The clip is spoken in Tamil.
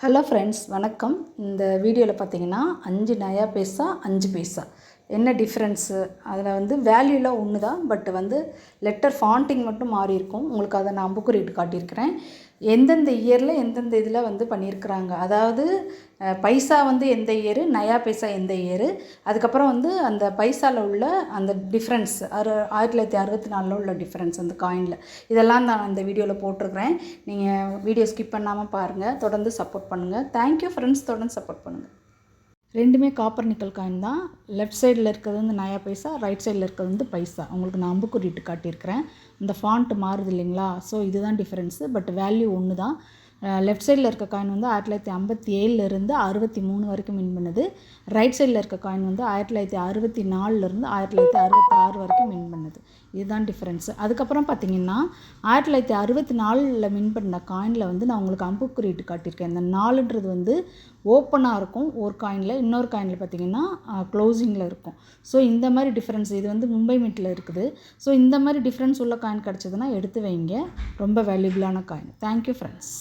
ஹலோ ஃப்ரெண்ட்ஸ், வணக்கம். இந்த வீடியோவில் பார்த்தீங்கன்னா 5 நயா பைசா 5 பைசா என்ன டிஃப்ரென்ஸு, அதில் வேல்யூலாம் ஒன்று தான். பட் லெட்டர் ஃபாண்டிங் மட்டும் மாறி இருக்கும். உங்களுக்கு அதை நான் அம்புக்குறிட்டு காட்டியிருக்கிறேன். எந்தெந்த இயரில் எந்தெந்த இதில் பண்ணியிருக்கிறாங்க. அதாவது பைசா எந்த இயரு, நயா பைசா எந்த இயரு, அதுக்கப்புறம் அந்த பைசாவில் உள்ள அந்த டிஃப்ரென்ஸ் 1964 உள்ள டிஃப்ரென்ஸ் அந்த காயினில், இதெல்லாம் நான் இந்த வீடியோவில் போட்டிருக்கிறேன். நீங்கள் வீடியோ ஸ்கிப் பண்ணாமல் பாருங்கள். தொடர்ந்து சப்போர்ட் பண்ணுங்கள். Thank you friends. தொடர்ந்து சப்போர்ட் பண்ணுங்கள். ரெண்டுமே காப்பர் நிக்கல் காயின் தான். லெஃப்ட் சைடில் இருக்கிறது நயா பைசா, ரைட் சைடில் இருக்கிறது பைசா. உங்களுக்கு நான் அம்புக்குறிட்டு காட்டியிருக்கிறேன். இந்த ஃபாண்ட் மாறுது இல்லைங்களா? ஸோ இதுதான் டிஃப்ரென்ஸு. பட் வேல்யூ ஒன்று தான். லெஃப்ட் சைடில் இருக்க காயின் 1957 63 வரைக்கும் வின் பண்ணுது. ரைட் சைடில் இருக்க காயின் 1964 1966 வரைக்கும் வின் பண்ணுது. இதுதான் டிஃப்ரென்ஸு. அதுக்கப்புறம் பார்த்திங்கன்னா 1964 வின் பண்ண காயினில் நான் உங்களுக்கு அம்புக்குறிட்டு காட்டியிருக்கேன். இந்த 4ன்றது ஓப்பனாக இருக்கும் ஒரு காயினில், இன்னொரு காயினில் பார்த்திங்கன்னா க்ளோசிங்கில் இருக்கும். ஸோ இந்த மாதிரி டிஃப்ரென்ஸ் இது மும்பை மின்ட்டில் இருக்குது. ஸோ இந்த மாதிரி டிஃப்ரென்ஸ் உள்ள காயின் கிடச்சதுன்னா எடுத்து வைங்க. ரொம்ப வேல்யூபிளான காயின். Thank you friends.